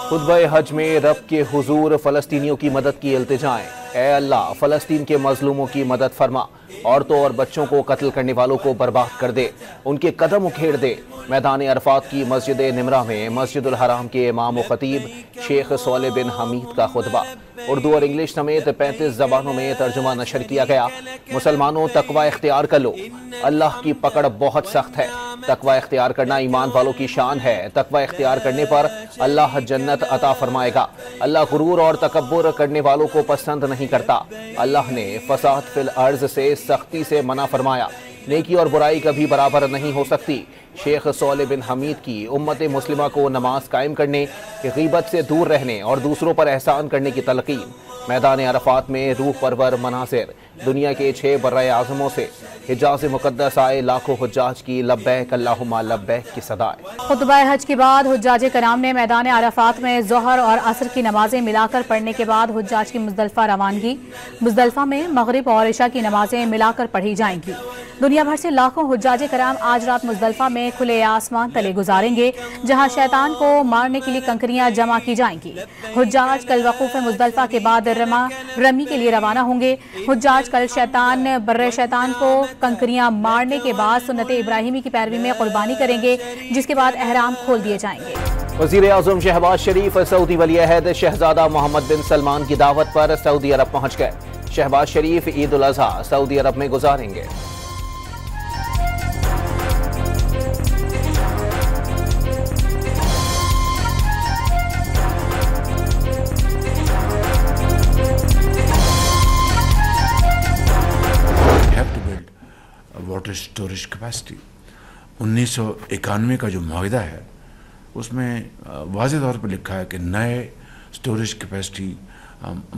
खुतबा हज में रब के हुजूर फ़लस्तीनियों की मदद की इल्तिजाएं। ऐ अल्लाह, फ़लस्तीन के मजलूमों की मदद फरमा, औरतों और बच्चों को कत्ल करने वालों को बर्बाद कर दे, उनके कदम उखेड़ दे। मैदान अरफात की मस्जिद निमरा में मस्जिदुल हराम के इमाम व खतीब शेख सोले बिन हमीद का खुतबा उर्दू और इंग्लिश समेत 35 ज़बानों में तर्जुमा नशर किया गया। मुसलमानों, तकवा इख्तियार कर लो, अल्लाह की पकड़ बहुत सख्त है। तकवा इख्तियार करना ईमान वालों की शान है। तकवा इख्तियार करने पर अल्लाह जन्नत अता फरमाएगा। अल्लाह गुरूर और तकब्बुर करने वालों को पसंद नहीं करता। अल्लाह ने फसाद फिल अर्ज से सख्ती से मना फरमाया। नेकी और बुराई कभी बराबर नहीं हो सकती। शेख सोले बिन हमीद की उम्मत मुस्लिमा को नमाज कायम करने, गीबत से दूर रहने और दूसरों पर एहसान करने की तलकीन। मैदान अरफात में रूह परवर मनासिर। दुनिया के 6 बर्रे आज़मों से हिजाज़ मुक़द्दस आए लाखों हुज्जाज की लब्बैक अल्लाहुम्मा लब्बैक की सदाएं। खुतबा हज के बाद हुज्जाज कराम ने मैदान अरफात में ज़ोहर और असर की नमाजें मिलाकर पढ़ने के बाद हुज्जाज की मुज़दलिफ़ा रवानगी। मुज़दलिफ़ा में मगरिब और इशा की नमाजें मिलाकर पढ़ी जाएंगी। दुनिया भर से लाखों हुज्जाज कराम आज रात मुज़दलिफ़ा में खुले आसमान तले गुजारेंगे, जहां शैतान को मारने के लिए कंकरियां जमा की जाएंगी। हुज्जाज कल वक़ूफ़ मुज़दलिफ़ा के बाद रमी के लिए रवाना होंगे। हुज्जाज कल बर्रे शैतान को कंकरियां मारने के बाद सुन्नत इब्राहिमी की पैरवी में कुर्बानी करेंगे, जिसके बाद एहराम खोल दिए जाएंगे। वज़ीर आज़म शहबाज शरीफ सऊदी वली अहद शहजादा मोहम्मद बिन सलमान की दावत पर सऊदी अरब पहुंच गए। शहबाज शरीफ ईद उल अज़हा सऊदी अरब में गुजारेंगे। वाटर स्टोरेज कैपेसिटी 1991 का जो मुआहिदा है उसमें वाज़ेह तौर पर लिखा है कि नए स्टोरेज कैपेसिटी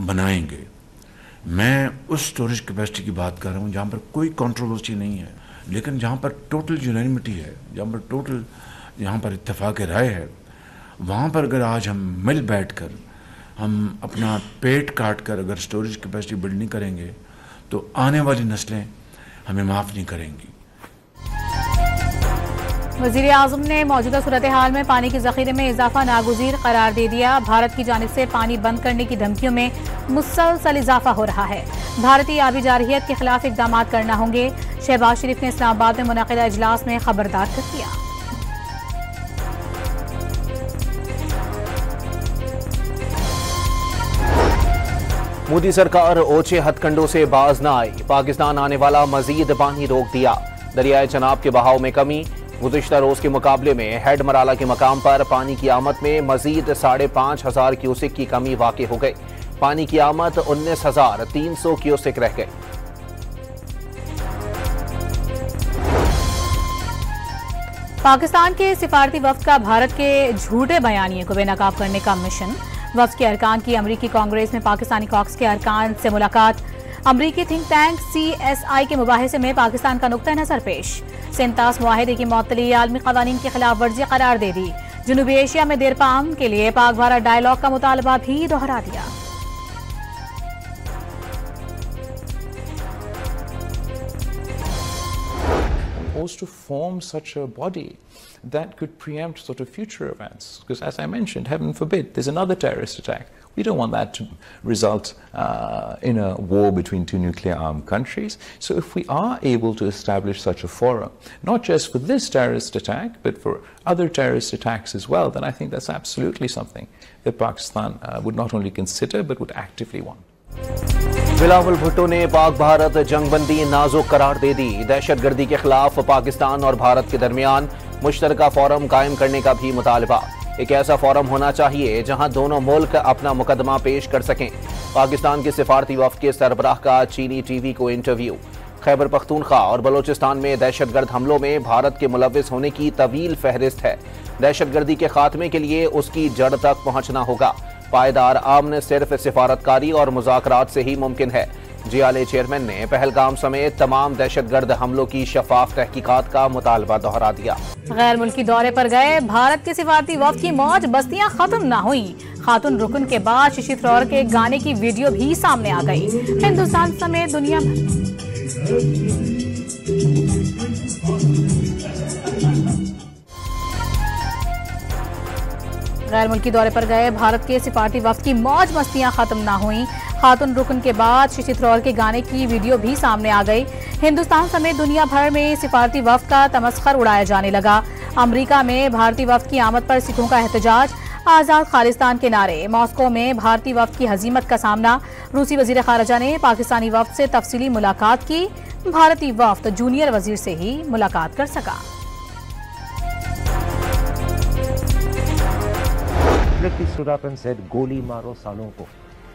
बनाएंगे। मैं उस स्टोरेज कैपेसिटी की बात कर रहा हूँ जहाँ पर कोई कंट्रोवर्सी नहीं है, लेकिन जहाँ पर टोटल यूनानिमिटी है, जहाँ पर इत्तेफाक राय है, वहाँ पर अगर आज हम मिल बैठ कर हम अपना पेट काट कर अगर स्टोरेज कैपेसिटी बिल्ड नहीं करेंगे तो आने वाली नस्लें हमें माफ़ नहीं करेंगी। वज़ीर आज़म ने मौजूदा सूरत हाल में पानी के ज़ख़ीरे में इजाफा नागुज़ीर करार दे दिया। भारत की जानिब से पानी बंद करने की धमकियों में मुसलसल इजाफा हो रहा है। भारतीय आबी जारहियत के खिलाफ इक़दाम करना होंगे। शहबाज शरीफ ने इस्लामाबाद में मुनक़िदा इजलास में खबरदार कर दिया। मोदी सरकार ओछे हथकंडों से बाज न आई। पाकिस्तान आने वाला मजीद पानी रोक दिया। दरियाए चनाब के बहाव में कमी। गुज़िश्ता रोज के मुकाबले में हेड मराला के मकाम पर पानी की आमद में मजीद 5,500 क्यूसिक की कमी वाक़ई हो गई। पानी की आमद 19,300 क्यूसिक रह गई। पाकिस्तान के सिफारती वफ्द का भारत के झूठे बयानिए को बेनकाब करने का मिशन। वफ्द के अरकान की अमरीकी कांग्रेस में पाकिस्तानी कॉक्स के अरकान से मुलाकात। अमरीकी थिंक टैंक CSI के मुबाहिसे में पाकिस्तान का नुक्ता नजर पेश। सेंतास मुआहिदे की मअतली आलमी क़वानीन की खिलाफ वर्जी करार दे दी। जनूबी एशिया में देरपा अमन के लिए पाक भारत डायलॉग का मुतालबा भी दोहरा दिया। To form such a body that could preempt sort of future events, because as I mentioned, heaven forbid there's another terrorist attack. We don't want that to result in a war between two nuclear armed countries. So if we are able to establish such a forum, not just for this terrorist attack but for other terrorist attacks as well, then I think that's absolutely something that Pakistan would not only consider but would actively want. Bilawal Bhutto ने पाक भारत जंगबंदी नाजुक करार दे दी। दहशतगर्दी के खिलाफ पाकिस्तान और भारत के दरमियान मुश्तरका forum कायम करने का भी मुतालबा। एक ऐसा फोरम होना चाहिए जहां दोनों मुल्क अपना मुकदमा पेश कर सकें। पाकिस्तान के सिफारती वफ्द के सरबराह का चीनी TV को इंटरव्यू। खैबर पख्तूनख्वा और बलोचिस्तान में दहशतगर्द हमलों में भारत के मुलव्विस होने की तवील फहरिस्त है। दहशतगर्दी के खात्मे के लिए उसकी जड़ तक पहुंचना होगा। पायदार अमन सिर्फ सिफारतकारी और मुज़ाकरात से ही मुमकिन है। GLA चेयरमैन ने पहलगाम समेत तमाम दहशतगर्द हमलों की शफाफ तहकीकात का मुतालबा दोहरा दिया। गैर मुल्की दौरे पर गए भारत के सिफारती वफ्द की मौज बस्तियां खत्म न हुई। खातून रुकन के बाद शशि थरूर के गाने की वीडियो भी सामने आ गई। हिंदुस्तान समेत दुनिया गैर मुल्की दौरे पर गए भारत के सिफारती वफ्द की मौज मस्तियां खत्म ना हुई। खातून रुकन के बाद शशि थरूर के गाने की वीडियो भी सामने आ गई। हिंदुस्तान समेत दुनिया भर में सिफारती वफ्द का तमस्खर उड़ाया जाने लगा। अमरीका में भारतीय वफ्द की आमद पर सिखों का एहतजाज, आजाद खालिस्तान के नारे। मॉस्को में भारतीय वफ्द की हजीमत का सामना। रूसी वजीर खारजा ने पाकिस्तानी वफ्द से तफसीली मुलाकात की। भारतीय वफ्द जूनियर वजीर से ही मुलाकात कर सका। stood up and said, "Goli maro salon ko."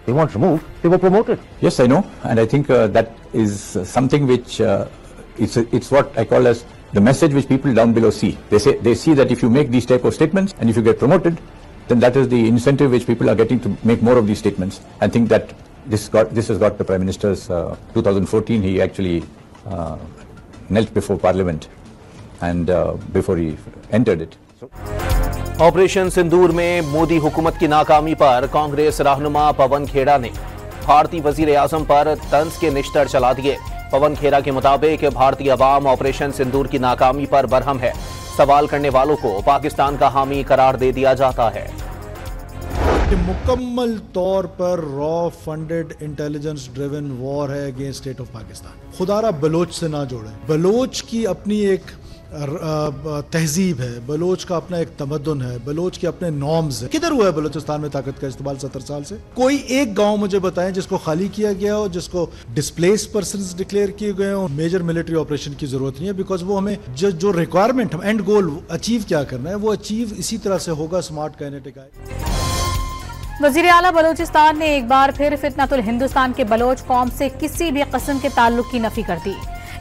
They weren't removed; they were promoted. Yes, I know, and I think that is something which it's what I call as the message which people down below see. They see that if you make these type of statements and if you get promoted, then that is the incentive which people are getting to make more of these statements. I think that this has got the Prime Minister's 2014. He actually knelt before Parliament and before he entered it. Operation Sindoor में मोदी हुकूमत की नाकामी पर कांग्रेस रहनुमा पवन खेड़ा ने भारतीय वजीर आजम पर तंज के निश्तर चला दिए। पवन खेड़ा के मुताबिक भारतीय अवाम ऑपरेशन सिंदूर की नाकामी पर बरहम है। सवाल करने वालों को पाकिस्तान का हामी करार दे दिया जाता है। मुकम्मल तौर पर रॉ फंडेड इंटेलिजेंस ड्रिवन वॉर है अगेंस्ट स्टेट ऑफ पाकिस्तान। खुदारा बलोच से ना जोड़े। बलोच की अपनी एक तहजीब है, बलोच का अपना एक तमद्दुन है, बलोच के अपने नॉर्म्स है। किधर हुआ है बलोचिस्तान में ताकत का इस्तेमाल 70 साल से? कोई एक गांव मुझे बताएं जिसको खाली किया गया हो, जिसको डिस्प्लेस पर्सन्स डिक्लेयर किए गए हो। मेजर मिलिट्री ऑपरेशन की जरूरत नहीं है, बिकॉज वो हमें जो रिक्वायरमेंट, हम एंड गोल अचीव क्या करना है, वो अचीव इसी तरह से होगा, स्मार्ट काइनेटिक आए। वजीर आला बलोचिस्तान ने एक बार फिर फितनतुल हिंदुस्तान के बलोच कौम से किसी भी किस्म के ताल्लुक की नफी कर दी।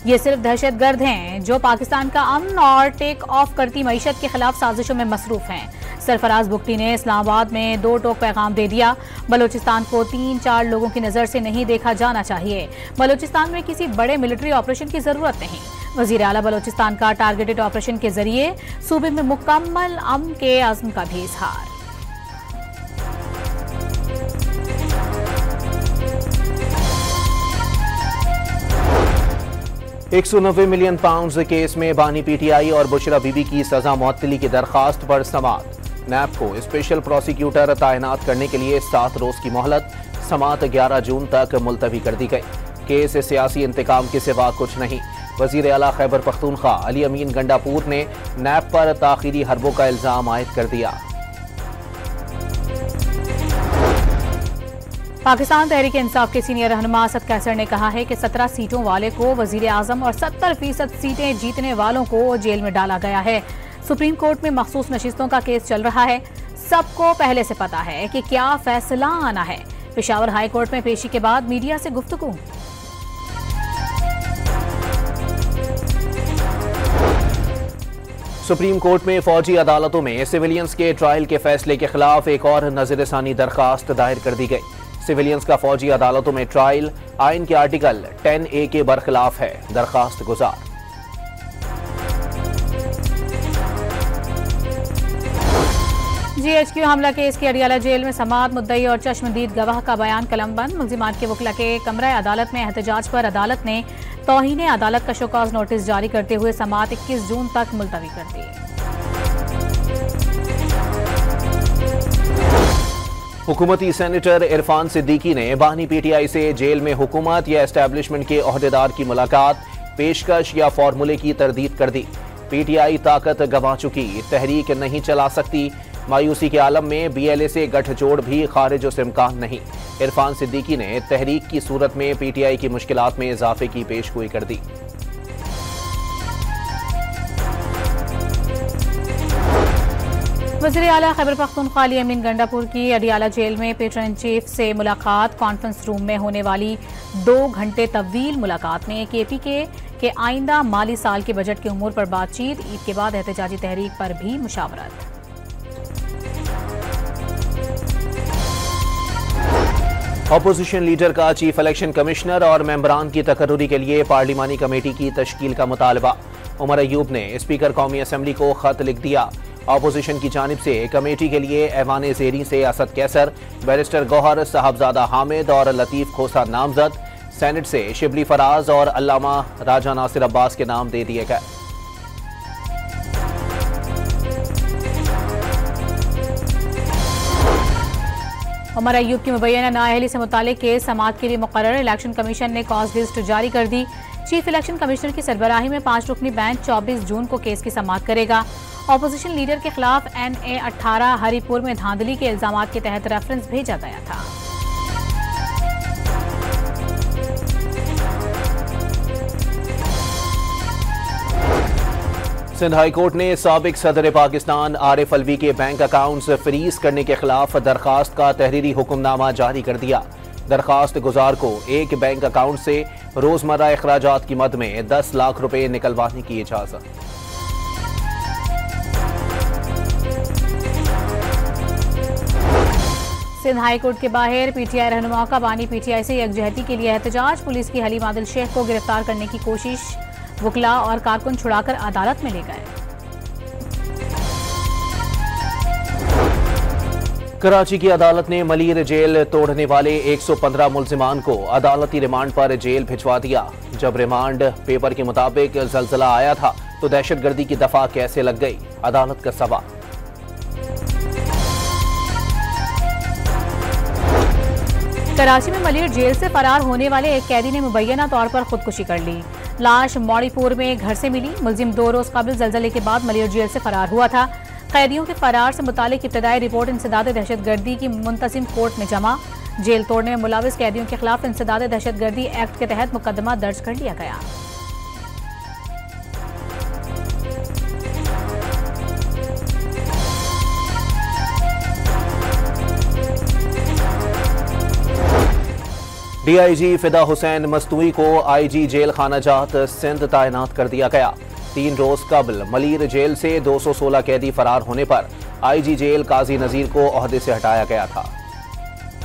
ये सिर्फ दहशतगर्द हैं जो पाकिस्तान का अमन और टेक ऑफ करती मईशत के खिलाफ साजिशों में मसरूफ हैं। सरफराज बुगटी ने इस्लामाबाद में 2 टोक पैगाम दे दिया। बलोचिस्तान को 3-4 लोगों की नजर से नहीं देखा जाना चाहिए। बलोचिस्तान में किसी बड़े मिलिट्री ऑपरेशन की जरूरत नहीं। वजीर आला बलोचिस्तान का टारगेटेड ऑपरेशन के जरिए सूबे में मुकम्मल अमन के अज़्म का भी इजहार। 190 मिलियन पाउंड केस में बानी पीटीआई और बुशरा बीबी की सजा मुअत्तली की दरखास्त पर समाअत। नैब को स्पेशल प्रोसिक्यूटर तैनात करने के लिए 7 रोज की मोहलत। समाअत 11 जून तक मुलतवी कर दी गई। केस सियासी इंतकाम के सिवा कुछ नहीं। वजीर आला खैबर पख्तूनख्वा अली अमीन गंडापुर ने नैब पर ताखीरी हरबों का इल्जाम आयद कर दिया। पाकिस्तान तहरीक इंसाफ के सीनियर रहनुमा असद कैसर ने कहा है कि 17 सीटों वाले को वजीर आजम और 70% सीटें जीतने वालों को जेल में डाला गया है। सुप्रीम कोर्ट में मखसूस नशिस्तों का केस चल रहा है। सबको पहले से पता है कि क्या फैसला आना है। पेशावर हाई कोर्ट में पेशी के बाद मीडिया से गुफ्तगू। सुप्रीम कोर्ट में फौजी अदालतों में सिविलियंस के ट्रायल के फैसले के खिलाफ एक और नजरसानी दरखास्त दायर कर दी गई। सिविलियंस का फौजी अदालतों में ट्रायल आइन के आर्टिकल 10A के बरखिलाफ है। दरखास्त गुजार। GHQ हमला केस की अडियाला जेल में समाअत, मुद्दई और चश्मदीद गवाह का बयान कलमबंद। मुल्जिमान के वकला के कमरा अदालत में एहतजाज पर अदालत ने तौहीन अदालत का शोकॉज नोटिस जारी करते हुए समाअत 21 जून तक मुलतवी कर दी। हुकूमती सेनेटर इरफान सिद्दीकी ने बानी पीटीआई से जेल में हुकूमत या एस्टैब्लिशमेंट के ओहदेदार की मुलाकात, पेशकश या फार्मूले की तरदीद कर दी। पीटीआई ताकत गंवा चुकी, तहरीक नहीं चला सकती। मायूसी के आलम में BLA से गठजोड़ भी खारिज से इम्कान नहीं। इरफान सिद्दीकी ने तहरीक की सूरत में पीटीआई की मुश्किलात में इजाफे की पेशगोई कर दी। वज़ीर आला खैबर पख्तूनख्वा अली अमीन गंडापुर की अडियाला जेल में पेट्रोन इन चीफ से मुलाकात। कॉन्फ्रेंस रूम में होने वाली 2 घंटे तवील मुलाकात में KPK के आइंदा माली साल के बजट के उमूर पर बातचीत। ईद के बाद एहतजाजी तहरीक पर भी मुशावरत। अपोजिशन लीडर का चीफ इलेक्शन कमिश्नर और मेंबरान की तकर्रुरी के लिए पार्लिमानी कमेटी की तश्कील का मुतालबा। उमर अयूब ने स्पीकर कौमी असम्बली को खत लिख दिया। अपोजिशन की जानिब से कमेटी के लिए ऐवान ज़ेरी से असद कैसर, बैरिस्टर गौहर, साहबजादा हामिद और लतीफ़ खोसा नामजद। सेनेट से शिबली फराज और अल्लामा राजा नासिर अब्बास के नाम दे दिए गए। उमर अय्यूब की मुबैना नाअहली से मुतालिक केस समाअत के लिए मुकर्रर। इलेक्शन कमीशन ने कॉज लिस्ट जारी कर दी। चीफ इलेक्शन कमिश्नर की सरबराही में 5 रुकनी बेंच 24 जून को केस की समाअत करेगा। ऑपोजिशन लीडर के खिलाफ NA 18 हरिपुर में धांधली के इल्जाम के तहत रेफरेंस भेजा गया था। सिंध हाई कोर्ट ने साबिक सदर पाकिस्तान आरिफ अलवी के बैंक अकाउंट्स फ्रीज करने के खिलाफ दरखास्त का तहरीरी हुक्मनामा जारी कर दिया। दरखास्त गुजार को एक बैंक अकाउंट से रोजमर्रा अखराजात की मद में 10 लाख रुपए निकलवाने की इजाजत। सिंध हाई कोर्ट के बाहर PTI रहनुमाओं का बानी PTI से यकजहती के लिए एहतजाज। पुलिस की हलीम आदिल शेख को गिरफ्तार करने की कोशिश, वकला और कारकुन छुड़ाकर अदालत में ले गए। कराची की अदालत ने मलीर जेल तोड़ने वाले 115 मुल्जिमान को अदालती रिमांड पर जेल भिजवा दिया। जब रिमांड पेपर के मुताबिक जलजला आया था तो दहशतगर्दी की दफा कैसे लग गई, अदालत का सवाल। कराची में मलीर जेल से फरार होने वाले एक कैदी ने मुबैना तौर पर खुदकुशी कर ली। लाश मौड़ीपुर में घर से मिली। मुलजिम 2 रोज कबल जलजले के बाद मलीर जेल से फरार हुआ था। कैदियों के फरार से मुतालिक इब्तदाई रिपोर्ट इंसदाद दहशतगर्दी की मुंतजिम कोर्ट में जमा। जेल तोड़ने में मुलविस कैदियों के खिलाफ इंसदाद दहशतगर्दी एक्ट के तहत मुकदमा दर्ज कर लिया गया। DIG फिदा हुसैन मस्तूई को IG जेल खाना जात सिंध तैनात कर दिया गया। 3 रोज कबल मलीर जेल से 216 कैदी फरार होने पर IG जेल काजी नजीर को ओहदे से हटाया गया था।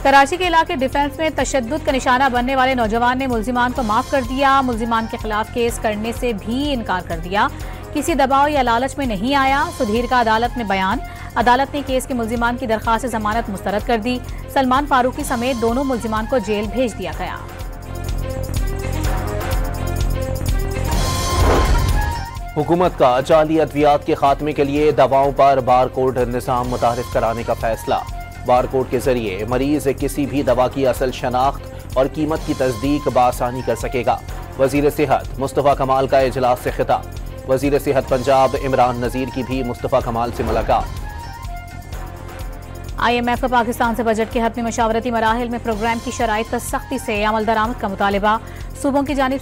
कराची के इलाके डिफेंस में तशद्दुद का निशाना बनने वाले नौजवान ने मुल्जिमान को माफ कर दिया। मुल्जिमान के खिलाफ केस करने से भी इनकार कर दिया। किसी दबाव या लालच में नहीं आया। सुधीर का अदालत में बयान। अदालत ने केस के मुल्जिमान की दरखास्त जमानत मुस्तरद कर दी। सलमान फारूकी समेत दोनों मुल्जिमान को जेल भेज दिया गया। हुकूमत का जाली अद्वियात के खात्मे के लिए दवाओं पर बारकोड निज़ाम मुतारिफ कराने का फैसला। बारकोड के जरिए मरीज किसी भी दवा की असल शनाख्त और कीमत की तस्दीक बासानी कर सकेगा। वजीर सेहत मुस्तफ़ा कमाल का इजलास से खिताब। वजीर सेहत पंजाब इमरान नज़ीर की भी मुस्तफ़ा कमाल से मुलाकात। IMF का पाकिस्तान से बजट के हतमी मशावरती मराहिल में प्रोग्राम की शराइत पर सख्ती से अमल दरामद का मुतालिबा। सूबों की जानिब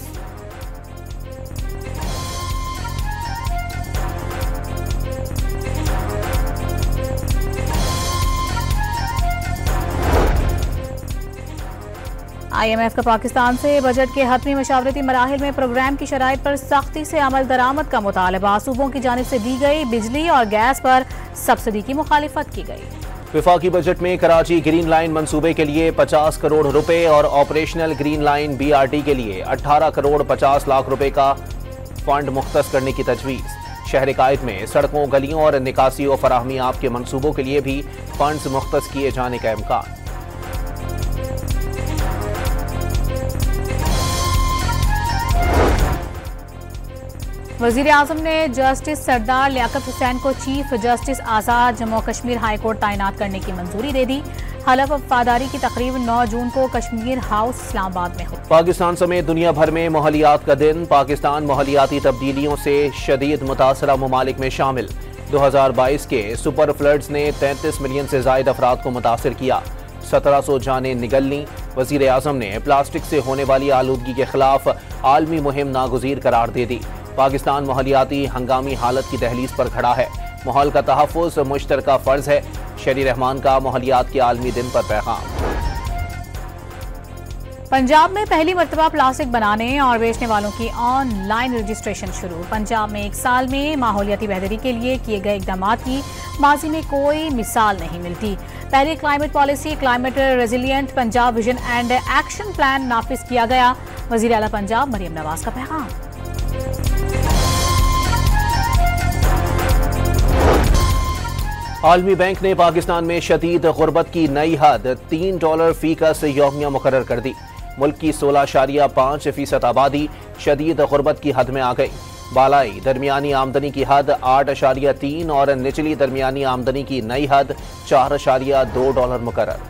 IMF का पाकिस्तान से बजट के हतमी मशावरती मराहिल में प्रोग्राम की शराइत पर सख्ती से अमल दरामद का मुतालिबा। सूबों की जानिब से दी गई बिजली और गैस पर सब्सिडी की मुखालिफत की गई। विफाकी बजट में कराची ग्रीन लाइन मंसूबे के लिए 50 करोड़ रुपए और ऑपरेशनल ग्रीन लाइन BRT के लिए 18 करोड़ 50 लाख रुपए का फंड मुख्तस करने की तजवीज़। शहर कायद में सड़कों, गलियों और निकासी और फराहमी आप के मंसूबों के लिए भी फंड्स मुख्तस किए जाने का इम्कान। वजीर आजम ने जस्टिस सरदार लियाकत हुसैन को चीफ जस्टिस आज़ाद जम्मू कश्मीर हाई कोर्ट तैनात करने की मंजूरी दे दी। हलफ वफादारी की तकरीब 9 जून को कश्मीर हाउस इस्लामाबाद में हुई। पाकिस्तान समेत दुनिया भर में माहौलियात का दिन। पाकिस्तान माहौलियाती तब्दीलियों से शदीद मुतासरा ममालिक में शामिल। 2022 के सुपर फ्लड्स ने 33 मिलियन से ज्यादा अफराद को मुतासर किया। 1700 जानें निगलनी। वजीर आजम ने प्लास्टिक से होने वाली आलूदगी के खिलाफ आलमी मुहिम नागुज़ीर करार दे दी। पाकिस्तान माहौलियाती हंगामी हालत की दहलीज पर खड़ा है। माहौल का तहफ़्फ़ुज़ मुश्तरका फ़र्ज़ है। शहरी रहमान का माहौलियात के आलमी दिन पर पैगाम। पंजाब में पहली मरतबा प्लास्टिक बनाने और बेचने वालों की ऑनलाइन रजिस्ट्रेशन शुरू। पंजाब में 1 साल में माहौलियाती बेहतरी के लिए किए गए इक़दामात की माजी में कोई मिसाल नहीं मिलती। पहली climate policy climate resilient Punjab vision and action plan नाफिज किया गया। वज़ीर आला पंजाब मरियम नवाज का पैगाम। आलमी बैंक ने पाकिस्तान में शदीद गुर्बत की नई हद $3 फी कस यौमिया मुकर्रर कर दी। मुल्क की 16.5% आबादी शदीद गुर्बत की हद में आ गई। बालाई दरमियानी आमदनी की हद $8.3 और निचली दरमियानी आमदनी की नई हद $4.2 मुकर्रर।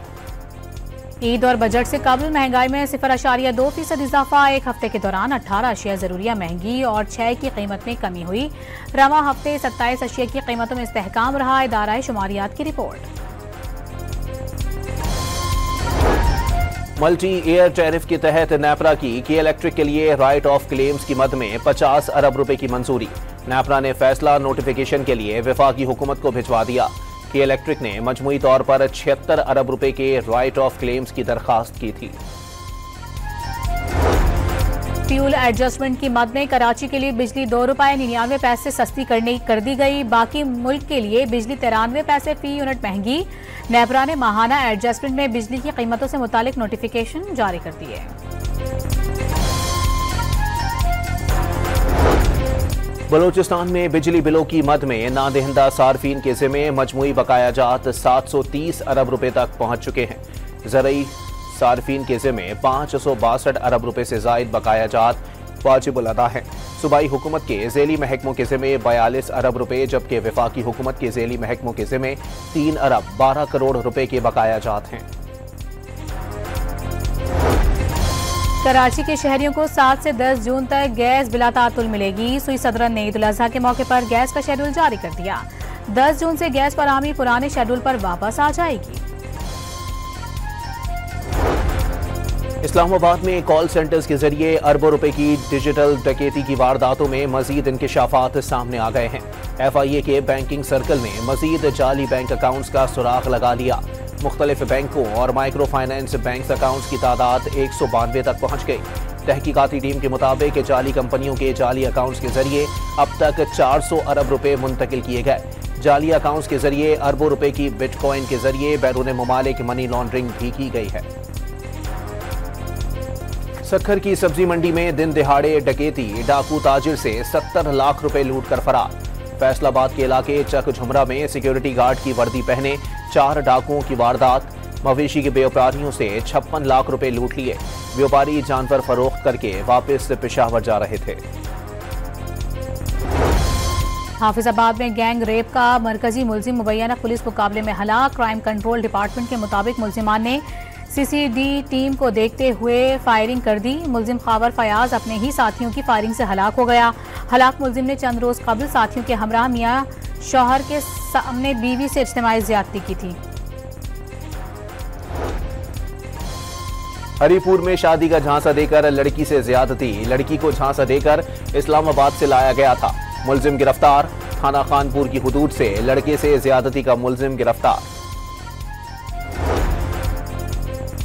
ईद और बजट से कबल महंगाई में 0.2% इजाफा। एक हफ्ते के दौरान 18 अशिया ज़रूरिया महंगी और 6 की कीमत में कमी हुई। रवा हफ्ते 27 अशिया की कीमतों में इस्तेहकाम रहा। इदारा शुमारियात की रिपोर्ट। मल्टी एयर टैरिफ के तहत नेपरा की इलेक्ट्रिक के लिए राइट ऑफ क्लेम्स की मद में 50 अरब रुपए की मंजूरी। नेपरा ने फैसला नोटिफिकेशन के लिए वफाकी हुकूमत को भिजवा दिया। की इलेक्ट्रिक ने मजमूई तौर पर 76 अरब रुपए के राइट ऑफ क्लेम्स की दरखास्त की थी। फ्यूल एडजस्टमेंट की मद में कराची के लिए बिजली ₹2.99 सस्ती कर दी गई। बाकी मुल्क के लिए बिजली 93 पैसे फी यूनिट महंगी। नेपरा ने माहाना एडजस्टमेंट में बिजली की कीमतों से मुतालिक नोटिफिकेशन जारी कर दिए। बलूचिस्तान में बिजली बिलों की मद में नादहिंदा सार्फिन के ज़िम्मे मजमूई बकायाजात 730 अरब रुपए तक पहुंच चुके हैं। ज़रई सार्फिन के ज़िम्मे 562 अरब रुपए से जायद बकायाजात वाजिबुल अदा हैं। सूबाई हुकूमत के ज़ेली महकमों के ज़िम्मे 42 अरब रुपए, जबकि वफाकी हुकूमत के ज़ेली महकमों के ज़िम्मे 3 अरब 12 करोड़ रुपए के बकायाजात हैं। कराची के शहरियों को 7 से 10 जून तक गैस बिला तातुल मिलेगी। सुई सदरन ने ईद उल अज़हा के मौके पर गैस का शेड्यूल जारी कर दिया। 10 जून से गैस फराहमी पुराने शेड्यूल पर वापस आ जाएगी। इस्लामाबाद में कॉल सेंटर्स के जरिए अरबों रुपए की डिजिटल डकैती की वारदातों में मजीद इंकशाफात सामने आ गए हैं। FIA के बैंकिंग सर्कल ने मजीद जाली बैंक अकाउंट्स का सुराग लगा लिया। मुख्तलिफ बैंकों और माइक्रो फाइनेंस बैंक अकाउंट्स की तादाद 192 तक पहुंच गई। तहकीकाती टीम के मुताबिक जाली कंपनियों के जाली अकाउंट्स के जरिए अब तक 400 अरब रुपए मुंतकिल किए गए। जाली अकाउंट्स के जरिए अरबों रुपए की बिटकॉइन के जरिए बैरून मुमालिक मनी लॉन्ड्रिंग भी की गई है। सक्खर की सब्जी मंडी में दिन दिहाड़े डकैती, डाकू ताजिर से 70 लाख रुपए लूट कर फरार। फैसलाबाद के इलाके चक झुमरा में सिक्योरिटी गार्ड की वर्दी पहने 4 डाकुओं की वारदात। मवेशी के व्यापारियों से 56 लाख रुपए लूट लिए। व्यापारी जानवर फरोख्त करके वापस पेशावर जा रहे थे। हाफिजाबाद में गैंग रेप का मरकजी मुलजिम मुबैना पुलिस मुकाबले में हलाक। क्राइम कंट्रोल डिपार्टमेंट के मुताबिक मुलजिमान ने CCD टीम को देखते हुए फायरिंग कर दी। मुलजिम खावर फयाज अपने ही साथियों की फायरिंग से हलाक हो गया। हलाक मुलजिम ने चंद रोज कबल साथियों के हमरा मियां शौहर के सामने बीवी से इज्तिमाई ज्यादती की थी। हरीपुर में शादी का झांसा देकर लड़की से ज्यादती। लड़की को झांसा देकर इस्लामाबाद से लाया गया था। मुलजिम गिरफ्तार। थाना खानपुर की हुदूद से लड़के से ज्यादती का मुलजिम गिरफ्तार।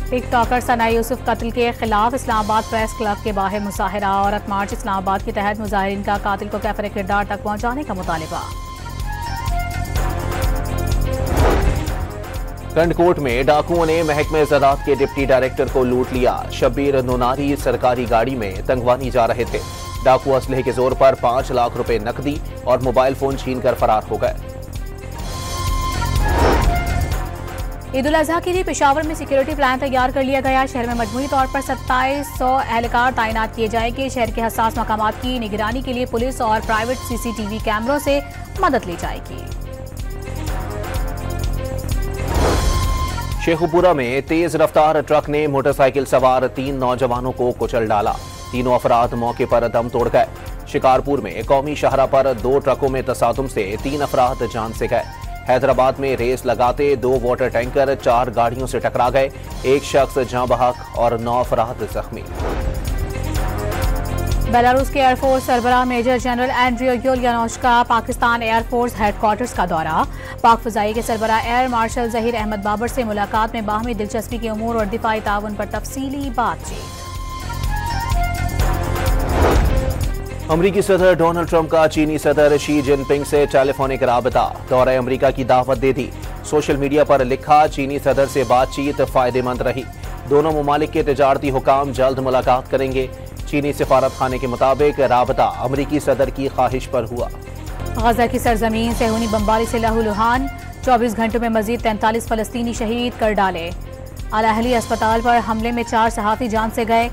टिकटॉकर सना यूसुफ कत्ल के खिलाफ इस्लामाबाद प्रेस क्लब के बाहर मुजाहिरा। औरत मार्च इस्लामाबाद के तहत मुजाहिरीन का कातिल को कैफरे किरदार तक पहुंचाने का मुतालिबा। कंडकोट में डाकुओं ने महकमे ज़राअत के डिप्टी डायरेक्टर को लूट लिया। शब्बीर नोनारी सरकारी गाड़ी में तंगवानी जा रहे थे। डाकू असलहे के जोर पर 5 लाख रुपए नकदी और मोबाइल फोन छीन कर फरार हो गए। ईद उल अज़हा के लिए पेशावर में सिक्योरिटी प्लान तैयार कर लिया गया। शहर में मजमूई तौर पर 2700 एहलकार तैनात किए जाएंगे। शहर के हसास मकामात की निगरानी के लिए पुलिस और प्राइवेट CCTV कैमरों से मदद ली जाएगी। शेखुपुरा में तेज रफ्तार ट्रक ने मोटरसाइकिल सवार 3 नौजवानों को कुचल डाला। तीनों अफराद मौके पर दम तोड़ गए। शिकारपुर में कौमी शाहरा पर 2 ट्रकों में तसादुम से 3 अफराद जान से गए। हैदराबाद में रेस लगाते 2 वाटर टैंकर 4 गाड़ियों से टकरा गए। 1 शख्स जाँ बहक और 9 अफराद जख्मी। बेलारूस के एयरफोर्स सरबराह मेजर जनरल एंड्रियो युलियानोव का पाकिस्तान एयरफोर्स हेडक्वार्टर्स का दौरा। पाक फ़ज़ाई के सरबराह एयर मार्शल ज़हीर अहमद बाबर से मुलाकात में बाहमी दिलचस्पी के उमूर और दिफाई ताउन पर तफसीली बातचीत। अमरीकी सदर डोनाल्ड ट्रंप का चीनी सदर शी जिनपिंग से टेलीफोनिक राबता। दौरे अमरीका की दावत दे दी। सोशल मीडिया पर लिखा, चीनी सदर से बातचीत फायदेमंद रही। दोनों ममालिक के तिजारती हुकाम जल्द मुलाकात करेंगे। चीनी सिफारत खाने के मुताबिक राबता अमरीकी सदर की ख्वाहिश पर हुआ। गजा की सरजमीन सेहूनी बमबारी से लहूलुहान। 24 घंटों में मजीद 43 फलस्तीनी शहीद कर डाले। अल अहली अस्पताल पर हमले में 4 सहाफ़ी जान से गए।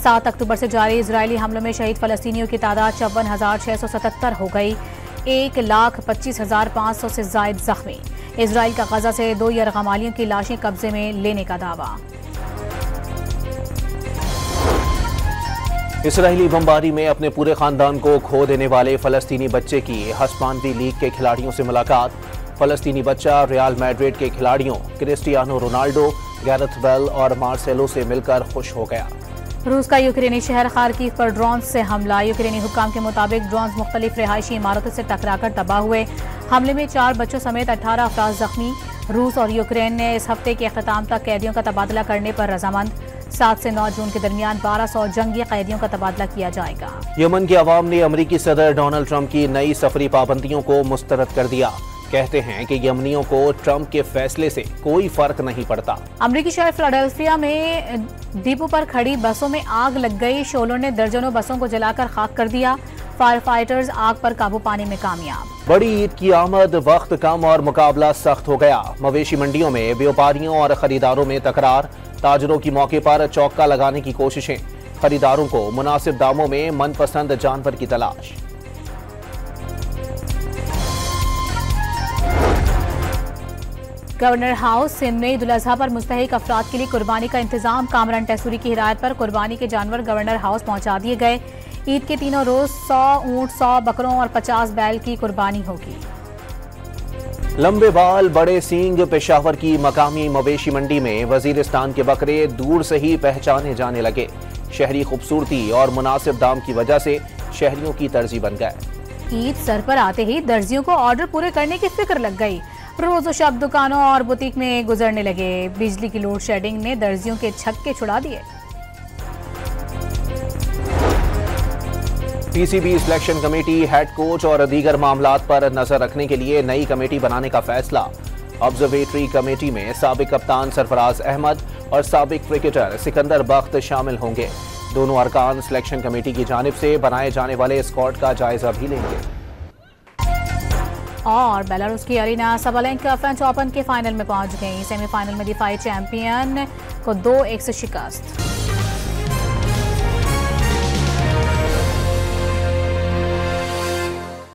7 अक्टूबर से जारी इजरायली हमलों में शहीद फलस्तीनियों की तादाद 54,677 हो गई। 1,25,500 से जायद जख्मी। इजराइल का गजा से 2 यरगमालियों की लाशें कब्जे में लेने का दावा। इसराइली बमबारी में अपने पूरे खानदान को खो देने वाले फलस्तीनी बच्चे की हस्पानवी लीग के खिलाड़ियों से मुलाकात। फलस्तीनी बच्चा रियल मैड्रिड के खिलाड़ियों क्रिस्टियानो रोनाल्डो, गैरेथ बेल और मार्सेलो से मिलकर खुश हो गया। रूस का यूक्रेनी शहर खार्किव पर ड्रोन से हमला। यूक्रेनी हुक्काम के मुताबिक ड्रोन मुख्तलिफ रिहायशी इमारतों से टकराकर तबाह हुए। हमले में 4 बच्चों समेत 18 अफराद जख्मी। रूस और यूक्रेन ने इस हफ्ते के अख्ताम तक कैदियों का तबादला करने पर रजामंद। 7 से 9 जून के दरमियान 1200 जंगी कैदियों का तबादला किया जाएगा। यमन के अवाम ने अमरीकी सदर डोनाल्ड ट्रंप की नई सफरी पाबंदियों को मुस्तरद कर दिया। कहते हैं कि यमनियों को ट्रंप के फैसले से कोई फर्क नहीं पड़ता। अमरीकी शहर फिलाडेल्फिया में डिपो पर खड़ी बसों में आग लग गई। शोलों ने दर्जनों बसों को जलाकर खाक कर दिया। फायर फाइटर्स आग पर काबू पाने में कामयाब। बड़ी ईद की आमद, वक्त कम और मुकाबला सख्त हो गया। मवेशी मंडियों में व्यापारियों और खरीदारों में तकरार। ताजरों की मौके पर चौका लगाने की कोशिशें। खरीदारों को मुनासिब दामों में मनपसंद जानवर की तलाश। गवर्नर हाउस सिंध में ईद उल अजहा पर मुस्तहिक अफराद के लिए कुर्बानी का इंतजाम। कामरान टेसूरी की हिदायत पर कुर्बानी के जानवर गवर्नर हाउस पहुंचा दिए गए। ईद के तीनों रोज 100 ऊंट, 100 बकरों और 50 बैल की कुर्बानी होगी। लंबे बाल, बड़े सींग। पेशावर की मकामी मवेशी मंडी में वजीरिस्तान के बकरे दूर से ही पहचाने जाने लगे। शहरी खूबसूरती और मुनासिब दाम की वजह से शहरियों की तरजीह बन गए। ईद सर पर आते ही दर्जियों को ऑर्डर पूरे करने की फिक्र लग गई। रोज शब दुकानों और बुटीक में गुजरने लगे। बिजली की लोड शेडिंग ने दर्जियों के छक्के छुड़ा दिए। PCB selection committee head coach और दीगर मामलात पर नजर रखने के लिए नई कमेटी बनाने का फैसला। ऑब्जर्वेटरी कमेटी में साबिक कप्तान सरफराज अहमद और साबिक क्रिकेटर सिकंदर बख्त शामिल होंगे। दोनों अरकान सिलेक्शन कमेटी की जानिब से बनाए जाने वाले स्क्वाड का जायजा भी लेंगे। और बेलारूस की अरीना सबालेंका फ्रेंच ओपन के फाइनल में पहुंच गई। सेमीफाइनल में दिफाई चैंपियन को 2-1 से शिकस्त।